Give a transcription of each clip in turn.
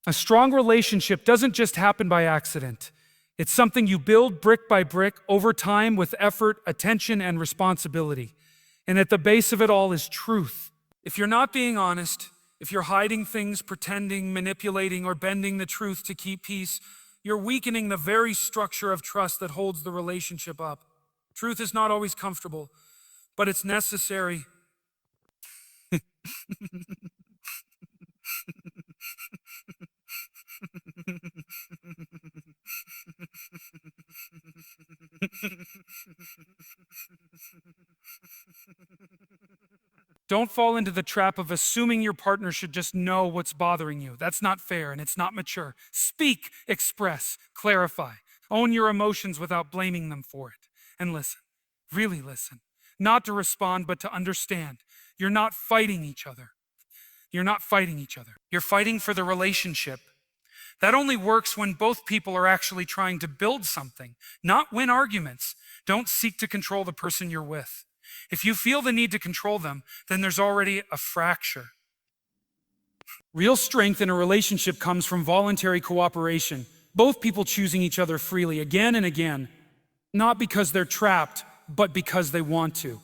A strong relationship doesn't just happen by accident. It's something you build brick by brick over time with effort, attention, and responsibility. And at the base of it all is truth. If you're not being honest, if you're hiding things, pretending, manipulating, or bending the truth to keep peace, you're weakening the very structure of trust that holds the relationship up. Truth is not always comfortable, but it's necessary. Don't fall into the trap of assuming your partner should just know what's bothering you. That's not fair and it's not mature. Speak, express, clarify. Own your emotions without blaming them for it. And listen, really listen. Not to respond, but to understand. You're not fighting each other. You're not fighting each other. You're fighting for the relationship. That only works when both people are actually trying to build something, not win arguments. Don't seek to control the person you're with. If you feel the need to control them, then there's already a fracture. Real strength in a relationship comes from voluntary cooperation, both people choosing each other freely again and again, not because they're trapped, but because they want to.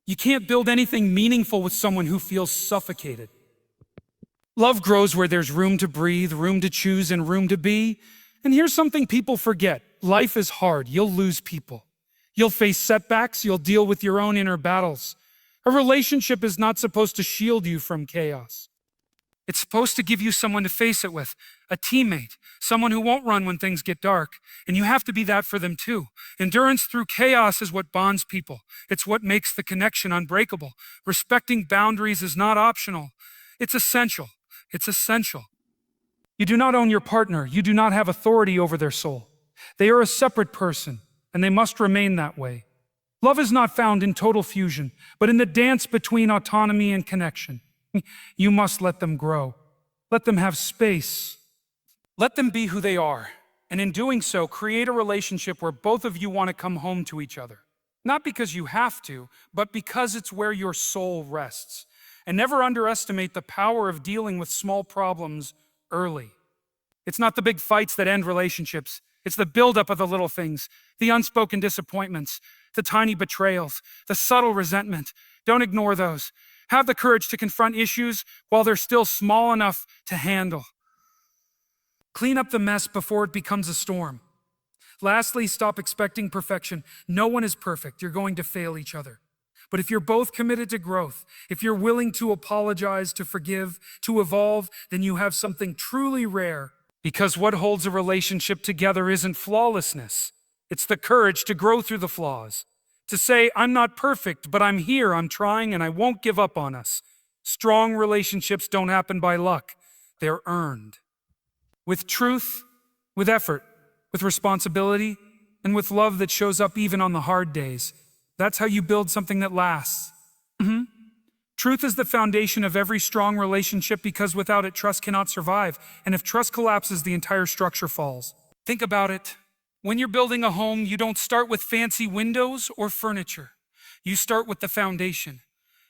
You can't build anything meaningful with someone who feels suffocated. Love grows where there's room to breathe, room to choose, and room to be. And here's something people forget. Life is hard. You'll lose people. You'll face setbacks. You'll deal with your own inner battles. A relationship is not supposed to shield you from chaos. It's supposed to give you someone to face it with, a teammate, someone who won't run when things get dark. And you have to be that for them too. Endurance through chaos is what bonds people. It's what makes the connection unbreakable. Respecting boundaries is not optional. It's essential. It's essential. You do not own your partner. You do not have authority over their soul. They are a separate person, and they must remain that way. Love is not found in total fusion, but in the dance between autonomy and connection. You must let them grow. Let them have space. Let them be who they are. And in doing so, create a relationship where both of you want to come home to each other. Not because you have to, but because it's where your soul rests. And never underestimate the power of dealing with small problems early. It's not the big fights that end relationships. It's the buildup of the little things, the unspoken disappointments, the tiny betrayals, the subtle resentment. Don't ignore those. Have the courage to confront issues while they're still small enough to handle. Clean up the mess before it becomes a storm. Lastly, stop expecting perfection. No one is perfect. You're going to fail each other. But if you're both committed to growth, if you're willing to apologize, to forgive, to evolve, then you have something truly rare. Because what holds a relationship together isn't flawlessness. It's the courage to grow through the flaws. To say, I'm not perfect, but I'm here, I'm trying, and I won't give up on us. Strong relationships don't happen by luck. They're earned. With truth, with effort, with responsibility, and with love that shows up even on the hard days. That's how you build something that lasts. Truth is the foundation of every strong relationship because without it, trust cannot survive. And if trust collapses, the entire structure falls. Think about it. When you're building a home, you don't start with fancy windows or furniture. You start with the foundation.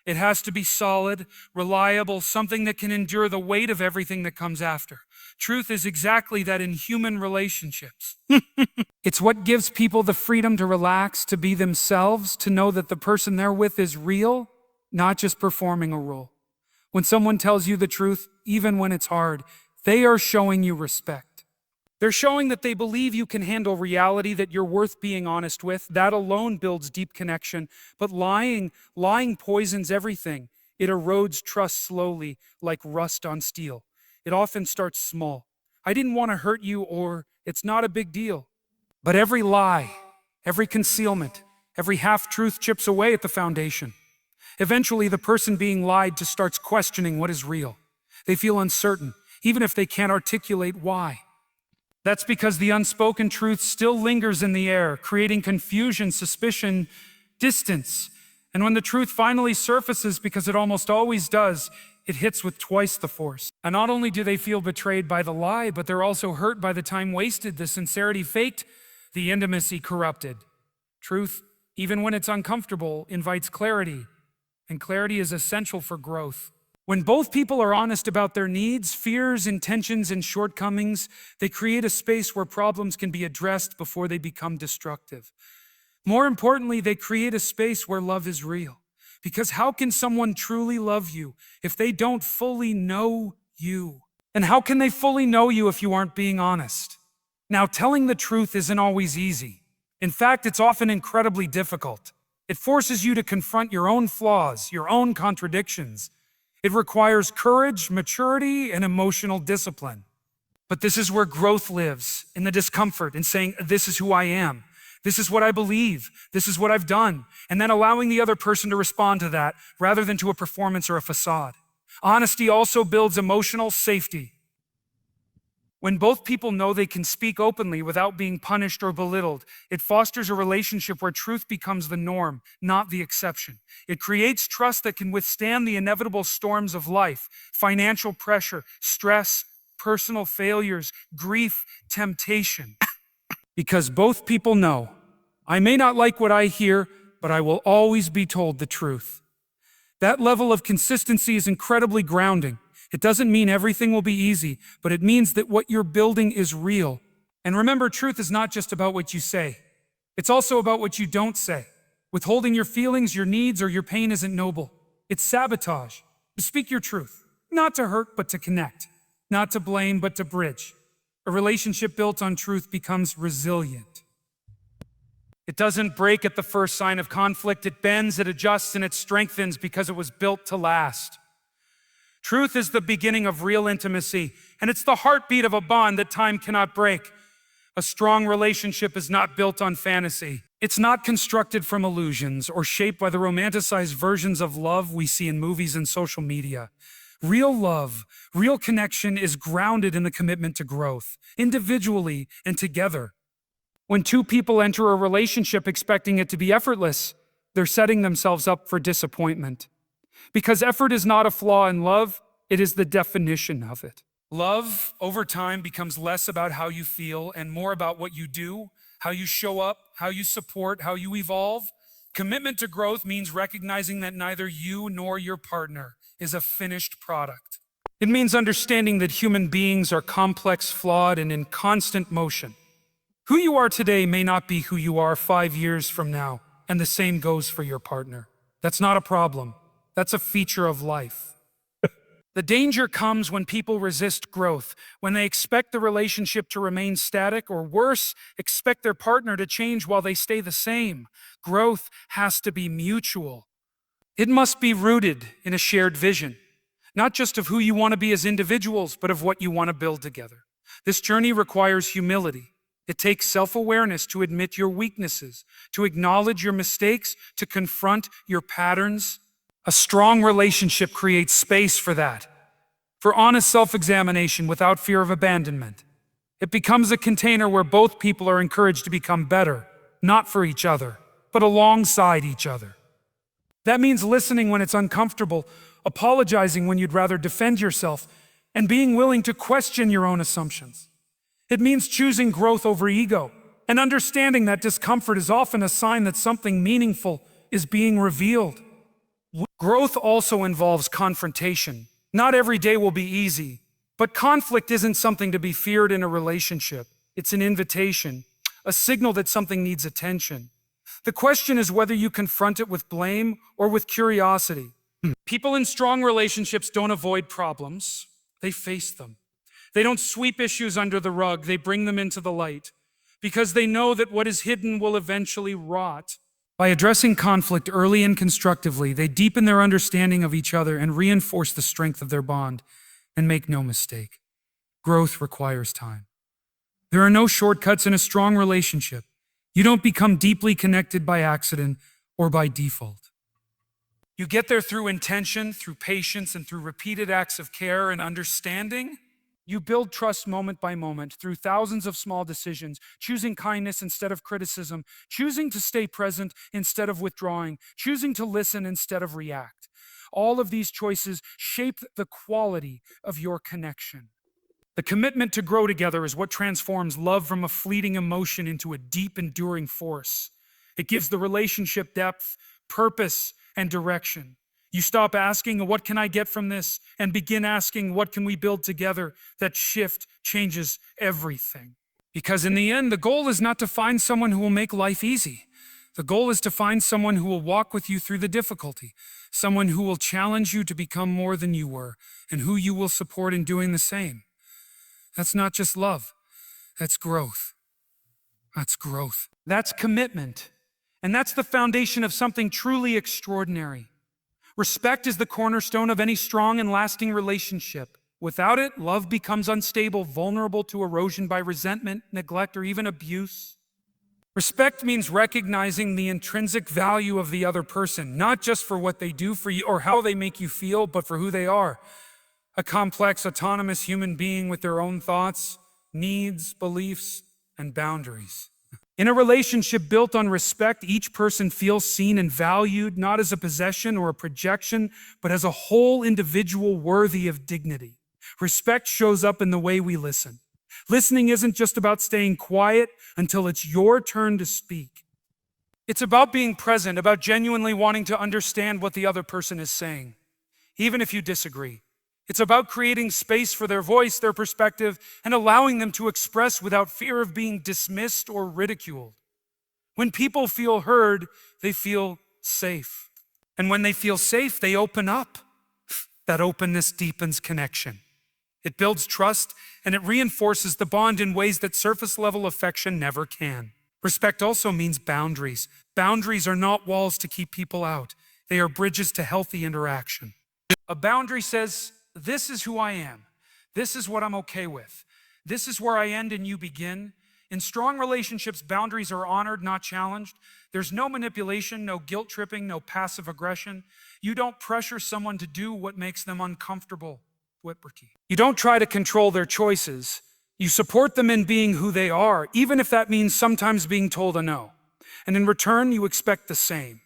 It has to be solid, reliable, something that can endure the weight of everything that comes after. Truth is exactly that in human relationships. It's what gives people the freedom to relax, to be themselves, to know that the person they're with is real, not just performing a role. When someone tells you the truth, even when it's hard, they are showing you respect. They're showing that they believe you can handle reality, that you're worth being honest with. That alone builds deep connection. But lying poisons everything. It erodes trust slowly, like rust on steel. It often starts small. I didn't want to hurt you, or it's not a big deal. But every lie, every concealment, every half-truth chips away at the foundation. Eventually, the person being lied to starts questioning what is real. They feel uncertain, even if they can't articulate why. That's because the unspoken truth still lingers in the air, creating confusion, suspicion, distance. And when the truth finally surfaces, because it almost always does, it hits with twice the force. And not only do they feel betrayed by the lie, but they're also hurt by the time wasted, the sincerity faked, the intimacy corrupted. Truth, even when it's uncomfortable, invites clarity. And clarity is essential for growth. When both people are honest about their needs, fears, intentions, and shortcomings, they create a space where problems can be addressed before they become destructive. More importantly, they create a space where love is real. Because how can someone truly love you if they don't fully know you? And how can they fully know you if you aren't being honest? Now, telling the truth isn't always easy. In fact, it's often incredibly difficult. It forces you to confront your own flaws, your own contradictions. It requires courage, maturity, and emotional discipline. But this is where growth lives, in the discomfort, in saying, this is who I am. This is what I believe. This is what I've done. And then allowing the other person to respond to that rather than to a performance or a facade. Honesty also builds emotional safety. When both people know they can speak openly without being punished or belittled, it fosters a relationship where truth becomes the norm, not the exception. It creates trust that can withstand the inevitable storms of life, financial pressure, stress, personal failures, grief, temptation. Because both people know, I may not like what I hear, but I will always be told the truth. That level of consistency is incredibly grounding. It doesn't mean everything will be easy, but it means that what you're building is real. And remember, truth is not just about what you say. It's also about what you don't say. Withholding your feelings, your needs, or your pain isn't noble. It's sabotage. Speak your truth, not to hurt, but to connect. Not to blame, but to bridge. A relationship built on truth becomes resilient. It doesn't break at the first sign of conflict. It bends, it adjusts, and it strengthens because it was built to last. Truth is the beginning of real intimacy, and it's the heartbeat of a bond that time cannot break. A strong relationship is not built on fantasy. It's not constructed from illusions or shaped by the romanticized versions of love we see in movies and social media. Real love, real connection is grounded in the commitment to growth, individually and together. When two people enter a relationship expecting it to be effortless, they're setting themselves up for disappointment. Because effort is not a flaw in love, it is the definition of it. Love, over time, becomes less about how you feel and more about what you do, how you show up, how you support, how you evolve. Commitment to growth means recognizing that neither you nor your partner is a finished product. It means understanding that human beings are complex, flawed, and in constant motion. Who you are today may not be who you are 5 years from now, and the same goes for your partner. That's not a problem. That's a feature of life. The danger comes when people resist growth, when they expect the relationship to remain static, or worse, expect their partner to change while they stay the same. Growth has to be mutual. It must be rooted in a shared vision, not just of who you want to be as individuals, but of what you want to build together. This journey requires humility. It takes self-awareness to admit your weaknesses, to acknowledge your mistakes, to confront your patterns. A strong relationship creates space for that, for honest self-examination without fear of abandonment. It becomes a container where both people are encouraged to become better, not for each other, but alongside each other. That means listening when it's uncomfortable, apologizing when you'd rather defend yourself, and being willing to question your own assumptions. It means choosing growth over ego, and understanding that discomfort is often a sign that something meaningful is being revealed. Growth also involves confrontation. Not every day will be easy, but conflict isn't something to be feared in a relationship. It's an invitation, a signal that something needs attention. The question is whether you confront it with blame or with curiosity. People in strong relationships don't avoid problems, they face them. They don't sweep issues under the rug, they bring them into the light, because they know that what is hidden will eventually rot. By addressing conflict early and constructively, they deepen their understanding of each other and reinforce the strength of their bond. And make no mistake, growth requires time. There are no shortcuts in a strong relationship. You don't become deeply connected by accident or by default. You get there through intention, through patience, and through repeated acts of care and understanding. You build trust moment by moment through thousands of small decisions, choosing kindness instead of criticism, choosing to stay present instead of withdrawing, choosing to listen instead of react. All of these choices shape the quality of your connection. The commitment to grow together is what transforms love from a fleeting emotion into a deep, enduring force. It gives the relationship depth, purpose, and direction. You stop asking, what can I get from this? And begin asking, what can we build together? That shift changes everything. Because in the end, the goal is not to find someone who will make life easy. The goal is to find someone who will walk with you through the difficulty, someone who will challenge you to become more than you were, and who you will support in doing the same. That's not just love, that's growth. That's growth. That's commitment. And that's the foundation of something truly extraordinary. Respect is the cornerstone of any strong and lasting relationship. Without it, love becomes unstable, vulnerable to erosion by resentment, neglect, or even abuse. Respect means recognizing the intrinsic value of the other person, not just for what they do for you or how they make you feel, but for who they are. A complex, autonomous human being with their own thoughts, needs, beliefs, and boundaries. In a relationship built on respect, each person feels seen and valued, not as a possession or a projection, but as a whole individual worthy of dignity. Respect shows up in the way we listen. Listening isn't just about staying quiet until it's your turn to speak. It's about being present, about genuinely wanting to understand what the other person is saying, even if you disagree. It's about creating space for their voice, their perspective, and allowing them to express without fear of being dismissed or ridiculed. When people feel heard, they feel safe. And when they feel safe, they open up. That openness deepens connection. It builds trust, and it reinforces the bond in ways that surface-level affection never can. Respect also means boundaries. Boundaries are not walls to keep people out. They are bridges to healthy interaction. A boundary says, this is who I am. This is what I'm okay with. This is where I end and you begin. In strong relationships, boundaries are honored, not challenged. There's no manipulation, no guilt tripping, no passive aggression. You don't pressure someone to do what makes them uncomfortable. You don't try to control their choices. You support them in being who they are, even if that means sometimes being told a no. And in return, you expect the same.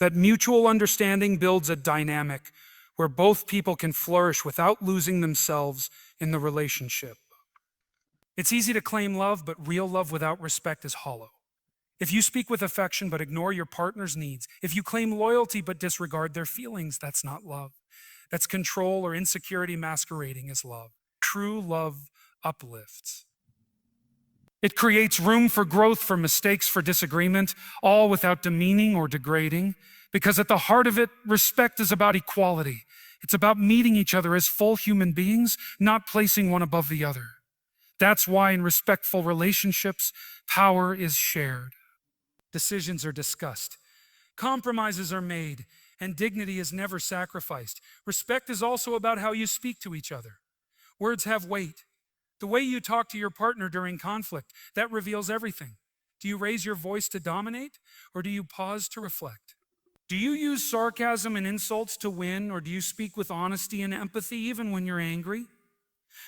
That mutual understanding builds a dynamic where both people can flourish without losing themselves in the relationship. It's easy to claim love, but real love without respect is hollow. If you speak with affection but ignore your partner's needs, if you claim loyalty but disregard their feelings, that's not love. That's control or insecurity masquerading as love. True love uplifts. It creates room for growth, for mistakes, for disagreement, all without demeaning or degrading. Because at the heart of it, respect is about equality. It's about meeting each other as full human beings, not placing one above the other. That's why in respectful relationships, power is shared. Decisions are discussed. Compromises are made, and dignity is never sacrificed. Respect is also about how you speak to each other. Words have weight. The way you talk to your partner during conflict, that reveals everything. Do you raise your voice to dominate, or do you pause to reflect? Do you use sarcasm and insults to win, or do you speak with honesty and empathy even when you're angry?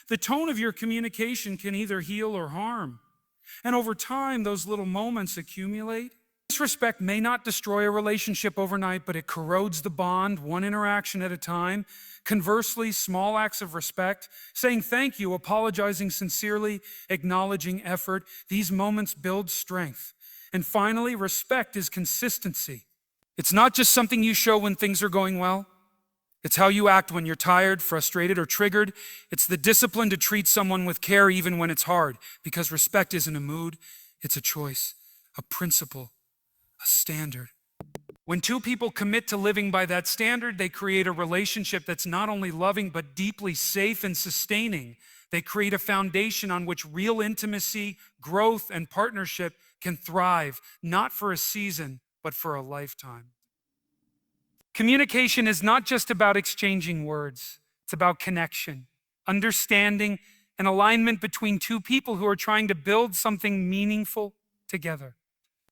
The tone of your communication can either heal or harm. And over time, those little moments accumulate. Disrespect may not destroy a relationship overnight, but it corrodes the bond, one interaction at a time. Conversely, small acts of respect, saying thank you, apologizing sincerely, acknowledging effort, these moments build strength. And finally, respect is consistency. It's not just something you show when things are going well. It's how you act when you're tired, frustrated, or triggered. It's the discipline to treat someone with care even when it's hard, because respect isn't a mood, it's a choice, a principle, a standard. When two people commit to living by that standard, they create a relationship that's not only loving, but deeply safe and sustaining. They create a foundation on which real intimacy, growth, and partnership can thrive, not for a season, but for a lifetime. Communication is not just about exchanging words. It's about connection, understanding, and alignment between two people who are trying to build something meaningful together.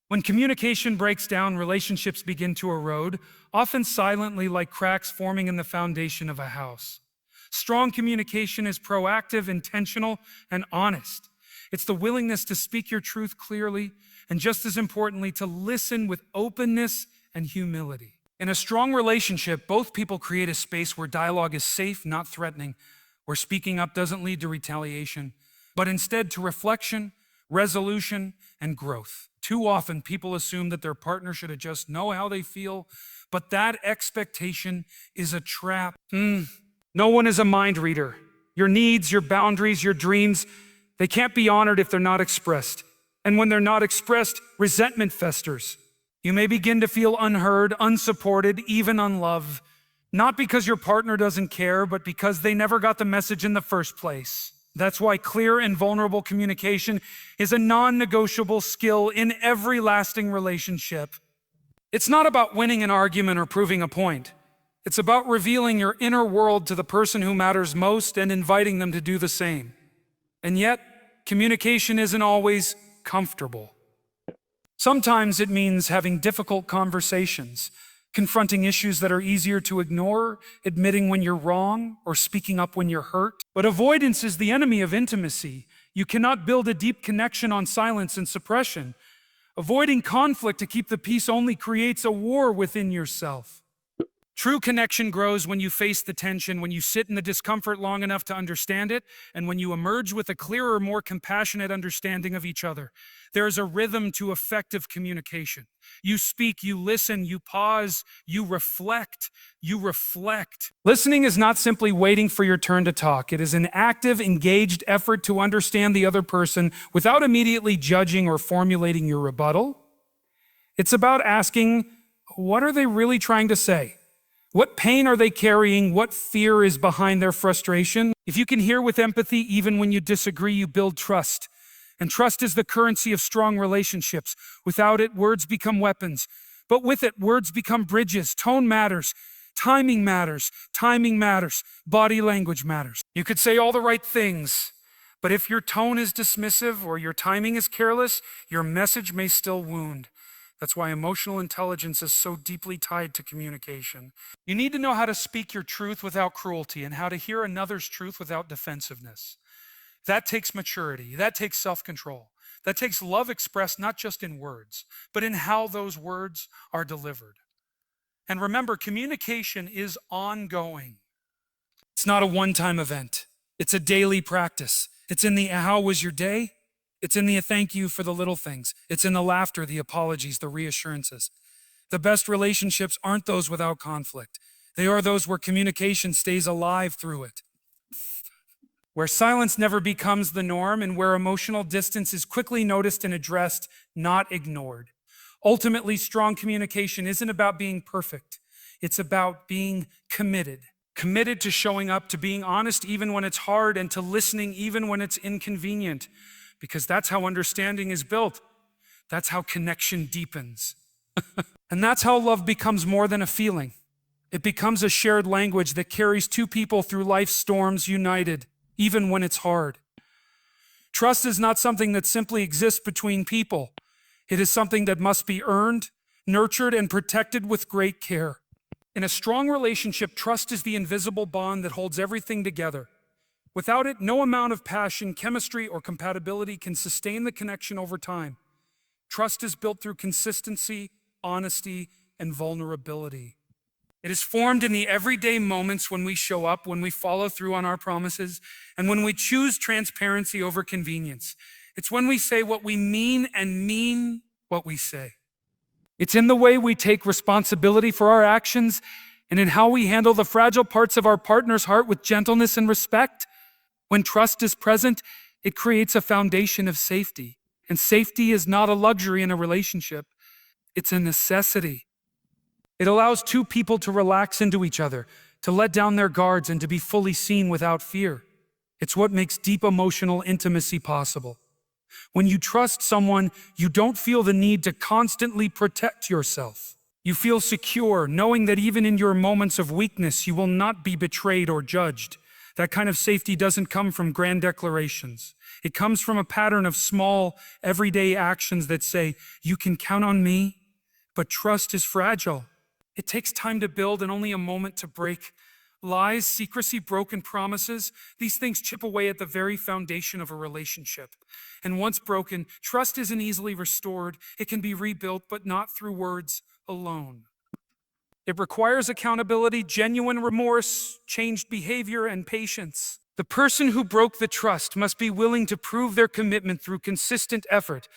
When communication breaks down, relationships begin to erode, often silently like cracks forming in the foundation of a house. Strong communication is proactive, intentional, and honest. It's the willingness to speak your truth clearly, and just as importantly, to listen with openness and humility. In a strong relationship, both people create a space where dialogue is safe, not threatening, where speaking up doesn't lead to retaliation, but instead to reflection, resolution, and growth. Too often, people assume that their partner should just know how they feel, but that expectation is a trap. No one is a mind reader. Your needs, your boundaries, your dreams, they can't be honored if they're not expressed. And when they're not expressed, resentment festers. You may begin to feel unheard, unsupported, even unloved, not because your partner doesn't care, but because they never got the message in the first place. That's why clear and vulnerable communication is a non-negotiable skill in every lasting relationship. It's not about winning an argument or proving a point. It's about revealing your inner world to the person who matters most and inviting them to do the same. And yet, communication isn't always comfortable. Sometimes it means having difficult conversations, confronting issues that are easier to ignore, admitting when you're wrong, or speaking up when you're hurt. But avoidance is the enemy of intimacy. You cannot build a deep connection on silence and suppression. Avoiding conflict to keep the peace only creates a war within yourself. True connection grows when you face the tension, when you sit in the discomfort long enough to understand it, and when you emerge with a clearer, more compassionate understanding of each other. There is a rhythm to effective communication. You speak, you listen, you pause, you reflect, you reflect. Listening is not simply waiting for your turn to talk. It is an active, engaged effort to understand the other person without immediately judging or formulating your rebuttal. It's about asking, what are they really trying to say? What pain are they carrying? What fear is behind their frustration? If you can hear with empathy, even when you disagree, you build trust. And trust is the currency of strong relationships. Without it, words become weapons. But with it, words become bridges. Tone matters. Timing matters. Timing matters. Body language matters. You could say all the right things, but if your tone is dismissive or your timing is careless, your message may still wound. That's why emotional intelligence is so deeply tied to communication. You need to know how to speak your truth without cruelty and how to hear another's truth without defensiveness. That takes maturity. That takes self-control. That takes love expressed not just in words, but in how those words are delivered. And remember, communication is ongoing. It's not a one-time event. It's a daily practice. It's in the how was your day? It's in the thank you for the little things. It's in the laughter, the apologies, the reassurances. The best relationships aren't those without conflict. They are those where communication stays alive through it. Where silence never becomes the norm and where emotional distance is quickly noticed and addressed, not ignored. Ultimately, strong communication isn't about being perfect. It's about being committed. Committed to showing up, to being honest even when it's hard, and to listening even when it's inconvenient. Because that's how understanding is built. That's how connection deepens. And that's how love becomes more than a feeling. It becomes a shared language that carries two people through life's storms united, even when it's hard. Trust is not something that simply exists between people. It is something that must be earned, nurtured, and protected with great care. In a strong relationship, trust is the invisible bond that holds everything together. Without it, no amount of passion, chemistry, or compatibility can sustain the connection over time. Trust is built through consistency, honesty, and vulnerability. It is formed in the everyday moments when we show up, when we follow through on our promises, and when we choose transparency over convenience. It's when we say what we mean and mean what we say. It's in the way we take responsibility for our actions and in how we handle the fragile parts of our partner's heart with gentleness and respect. When trust is present, it creates a foundation of safety. And safety is not a luxury in a relationship. It's a necessity. It allows two people to relax into each other, to let down their guards, and to be fully seen without fear. It's what makes deep emotional intimacy possible. When you trust someone, you don't feel the need to constantly protect yourself. You feel secure, knowing that even in your moments of weakness, you will not be betrayed or judged. That kind of safety doesn't come from grand declarations. It comes from a pattern of small, everyday actions that say, you can count on me, but trust is fragile. It takes time to build and only a moment to break. Lies, secrecy, broken promises, these things chip away at the very foundation of a relationship. And once broken, trust isn't easily restored. It can be rebuilt, but not through words alone. It requires accountability, genuine remorse, changed behavior, and patience. The person who broke the trust must be willing to prove their commitment through consistent effort,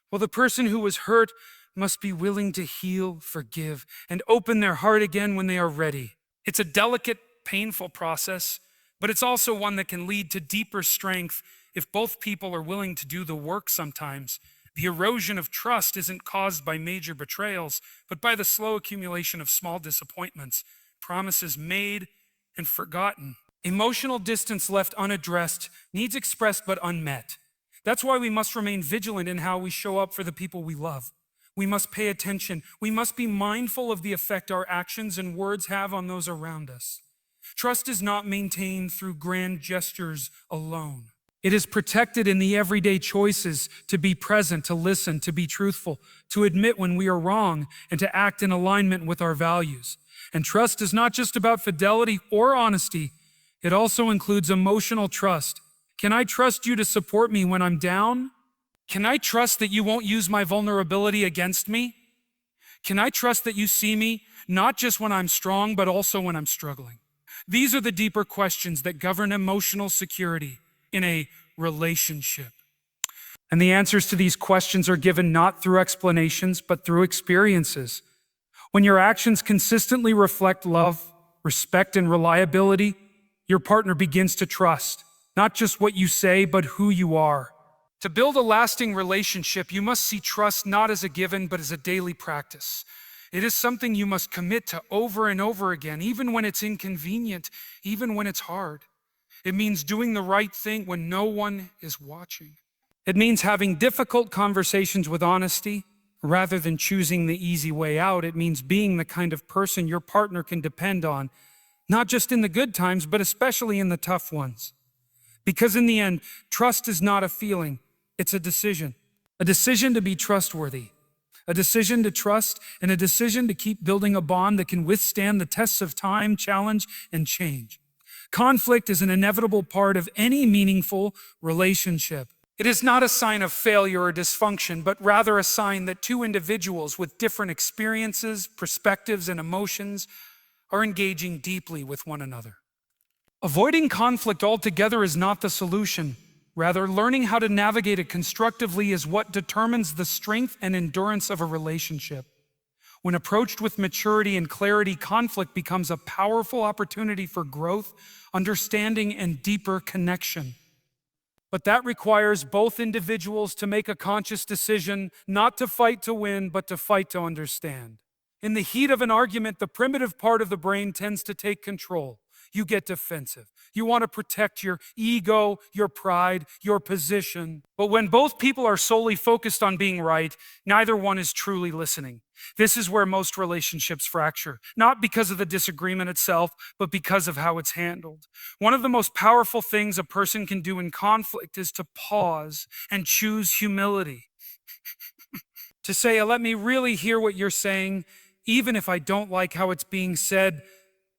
while the person who was hurt must be willing to heal, forgive, and open their heart again when they are ready. It's a delicate, painful process, but it's also one that can lead to deeper strength if both people are willing to do the work sometimes. The erosion of trust isn't caused by major betrayals, but by the slow accumulation of small disappointments, promises made and forgotten. Emotional distance left unaddressed, needs expressed but unmet. That's why we must remain vigilant in how we show up for the people we love. We must pay attention. We must be mindful of the effect our actions and words have on those around us. Trust is not maintained through grand gestures alone. It is protected in the everyday choices to be present, to listen, to be truthful, to admit when we are wrong, and to act in alignment with our values. And trust is not just about fidelity or honesty. It also includes emotional trust. Can I trust you to support me when I'm down? Can I trust that you won't use my vulnerability against me? Can I trust that you see me not just when I'm strong, but also when I'm struggling? These are the deeper questions that govern emotional security in a relationship. And the answers to these questions are given not through explanations, but through experiences. When your actions consistently reflect love, respect, and reliability, your partner begins to trust, not just what you say, but who you are. To build a lasting relationship, you must see trust not as a given, but as a daily practice. It is something you must commit to over and over again, even when it's inconvenient, even when it's hard. It means doing the right thing when no one is watching. It means having difficult conversations with honesty, rather than choosing the easy way out. It means being the kind of person your partner can depend on, not just in the good times, but especially in the tough ones. Because in the end, trust is not a feeling, it's a decision to be trustworthy, a decision to trust, and a decision to keep building a bond that can withstand the tests of time, challenge, and change. Conflict is an inevitable part of any meaningful relationship. It is not a sign of failure or dysfunction, but rather a sign that two individuals with different experiences, perspectives, and emotions are engaging deeply with one another. Avoiding conflict altogether is not the solution. Rather, learning how to navigate it constructively is what determines the strength and endurance of a relationship. When approached with maturity and clarity, conflict becomes a powerful opportunity for growth, understanding, and deeper connection. But that requires both individuals to make a conscious decision not to fight to win, but to fight to understand. In the heat of an argument, the primitive part of the brain tends to take control. You get defensive. You want to protect your ego, your pride, your position. But when both people are solely focused on being right, neither one is truly listening. This is where most relationships fracture, not because of the disagreement itself, but because of how it's handled. One of the most powerful things a person can do in conflict is to pause and choose humility. To say, let me really hear what you're saying, even if I don't like how it's being said.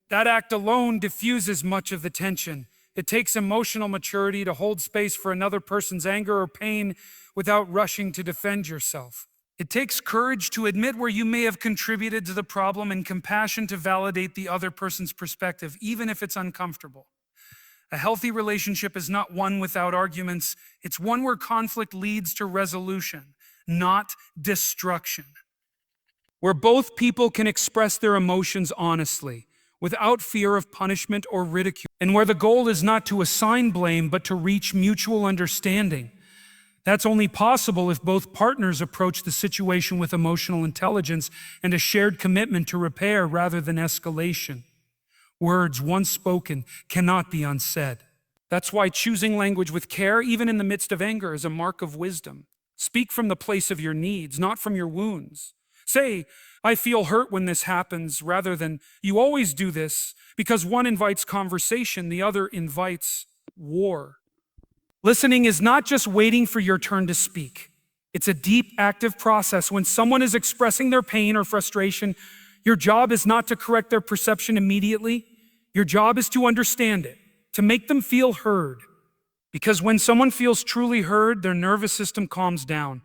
That act alone diffuses much of the tension. It takes emotional maturity to hold space for another person's anger or pain without rushing to defend yourself. It takes courage to admit where you may have contributed to the problem and compassion to validate the other person's perspective, even if it's uncomfortable. A healthy relationship is not one without arguments. It's one where conflict leads to resolution, not destruction. Where both people can express their emotions honestly, without fear of punishment or ridicule, and where the goal is not to assign blame, but to reach mutual understanding. That's only possible if both partners approach the situation with emotional intelligence and a shared commitment to repair rather than escalation. Words once spoken cannot be unsaid. That's why choosing language with care, even in the midst of anger, is a mark of wisdom. Speak from the place of your needs, not from your wounds. Say, I feel hurt when this happens, rather than, you always do this, because one invites conversation, the other invites war. Listening is not just waiting for your turn to speak. It's a deep, active process. When someone is expressing their pain or frustration, your job is not to correct their perception immediately. Your job is to understand it, to make them feel heard. Because when someone feels truly heard, their nervous system calms down.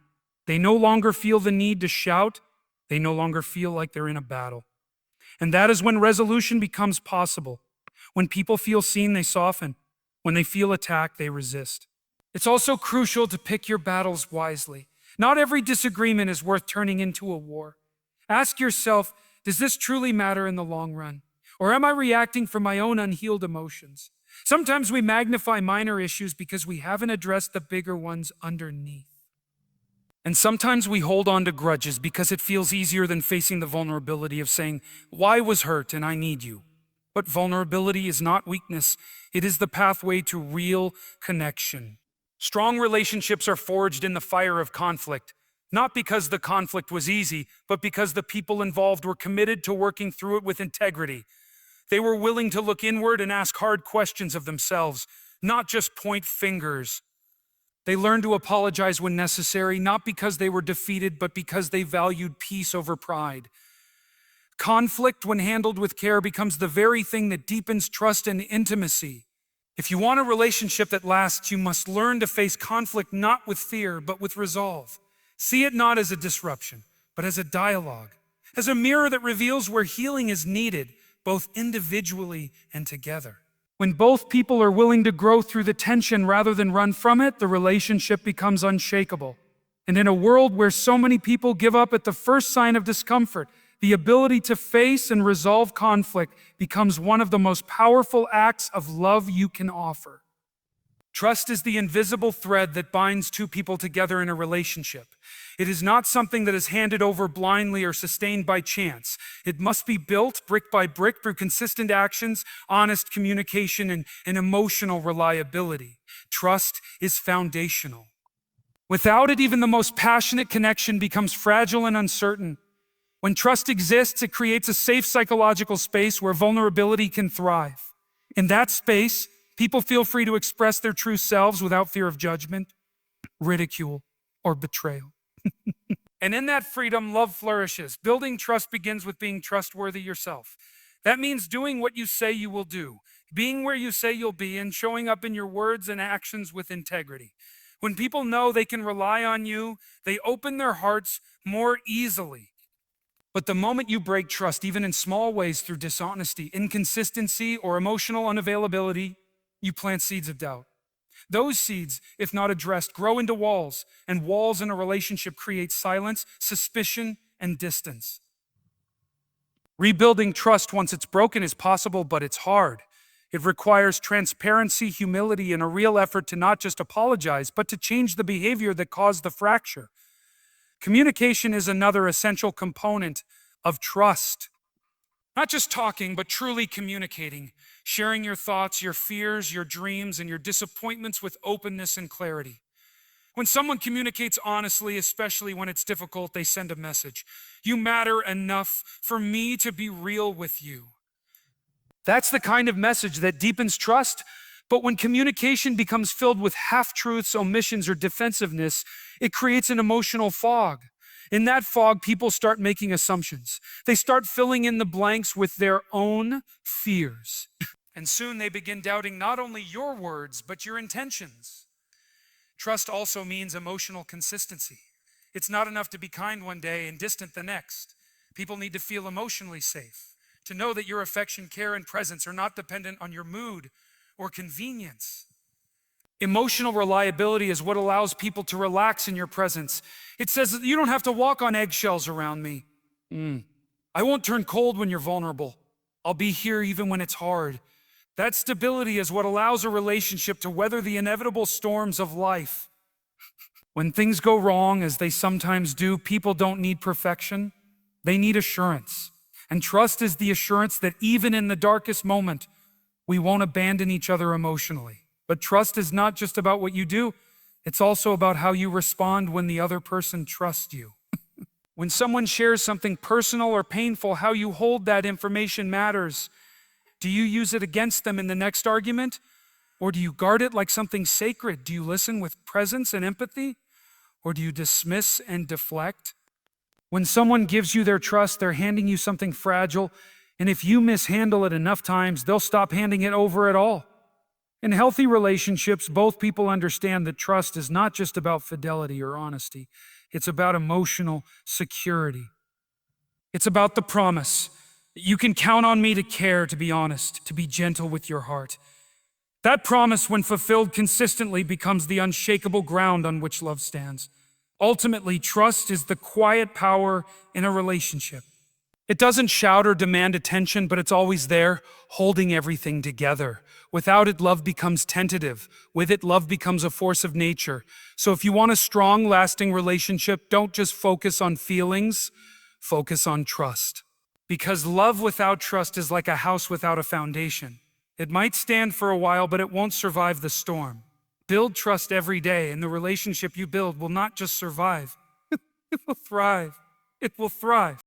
They no longer feel the need to shout. They no longer feel like they're in a battle. And that is when resolution becomes possible. When people feel seen, they soften. When they feel attacked, they resist. It's also crucial to pick your battles wisely. Not every disagreement is worth turning into a war. Ask yourself, does this truly matter in the long run? Or am I reacting from my own unhealed emotions? Sometimes we magnify minor issues because we haven't addressed the bigger ones underneath. And sometimes we hold on to grudges because it feels easier than facing the vulnerability of saying, "Why was hurt and I need you." But vulnerability is not weakness, it is the pathway to real connection. Strong relationships are forged in the fire of conflict, not because the conflict was easy, but because the people involved were committed to working through it with integrity. They were willing to look inward and ask hard questions of themselves, not just point fingers. They learned to apologize when necessary, not because they were defeated, but because they valued peace over pride. Conflict, when handled with care, becomes the very thing that deepens trust and intimacy. If you want a relationship that lasts, you must learn to face conflict not with fear, but with resolve. See it not as a disruption, but as a dialogue, as a mirror that reveals where healing is needed, both individually and together. When both people are willing to grow through the tension rather than run from it, the relationship becomes unshakable. And in a world where so many people give up at the first sign of discomfort, the ability to face and resolve conflict becomes one of the most powerful acts of love you can offer. Trust is the invisible thread that binds two people together in a relationship. It is not something that is handed over blindly or sustained by chance. It must be built brick by brick through consistent actions, honest communication, and emotional reliability. Trust is foundational. Without it, even the most passionate connection becomes fragile and uncertain. When trust exists, it creates a safe psychological space where vulnerability can thrive. In that space, people feel free to express their true selves without fear of judgment, ridicule, or betrayal. And in that freedom, love flourishes. Building trust begins with being trustworthy yourself. That means doing what you say you will do, being where you say you'll be, and showing up in your words and actions with integrity. When people know they can rely on you, they open their hearts more easily. But the moment you break trust, even in small ways through dishonesty, inconsistency, or emotional unavailability, you plant seeds of doubt. Those seeds, if not addressed, grow into walls, and walls in a relationship create silence, suspicion, and distance. Rebuilding trust once it's broken is possible, but it's hard. It requires transparency, humility, and a real effort to not just apologize, but to change the behavior that caused the fracture. Communication is another essential component of trust. Not just talking, but truly communicating, sharing your thoughts, your fears, your dreams, and your disappointments with openness and clarity. When someone communicates honestly, especially when it's difficult, they send a message. You matter enough for me to be real with you. That's the kind of message that deepens trust. But when communication becomes filled with half-truths, omissions, or defensiveness, it creates an emotional fog. In that fog, people start making assumptions. They start filling in the blanks with their own fears. And soon they begin doubting not only your words, but your intentions. Trust also means emotional consistency. It's not enough to be kind one day and distant the next. People need to feel emotionally safe, to know that your affection, care, and presence are not dependent on your mood or convenience. Emotional reliability is what allows people to relax in your presence. It says that you don't have to walk on eggshells around me. I won't turn cold when you're vulnerable. I'll be here even when it's hard. That stability is what allows a relationship to weather the inevitable storms of life. When things go wrong, as they sometimes do, people don't need perfection. They need assurance. And trust is the assurance that even in the darkest moment, we won't abandon each other emotionally. But trust is not just about what you do. It's also about how you respond when the other person trusts you. When someone shares something personal or painful, how you hold that information matters. Do you use it against them in the next argument? Or do you guard it like something sacred? Do you listen with presence and empathy? Or do you dismiss and deflect? When someone gives you their trust, they're handing you something fragile, and if you mishandle it enough times, they'll stop handing it over at all. In healthy relationships, both people understand that trust is not just about fidelity or honesty. It's about emotional security. It's about the promise that you can count on me to care, to be honest, to be gentle with your heart. That promise, when fulfilled consistently, becomes the unshakable ground on which love stands. Ultimately, trust is the quiet power in a relationship. It doesn't shout or demand attention, but it's always there, holding everything together. Without it, love becomes tentative. With it, love becomes a force of nature. So if you want a strong, lasting relationship, don't just focus on feelings, focus on trust. Because love without trust is like a house without a foundation. It might stand for a while, but it won't survive the storm. Build trust every day, and the relationship you build will not just survive, it will thrive. It will thrive.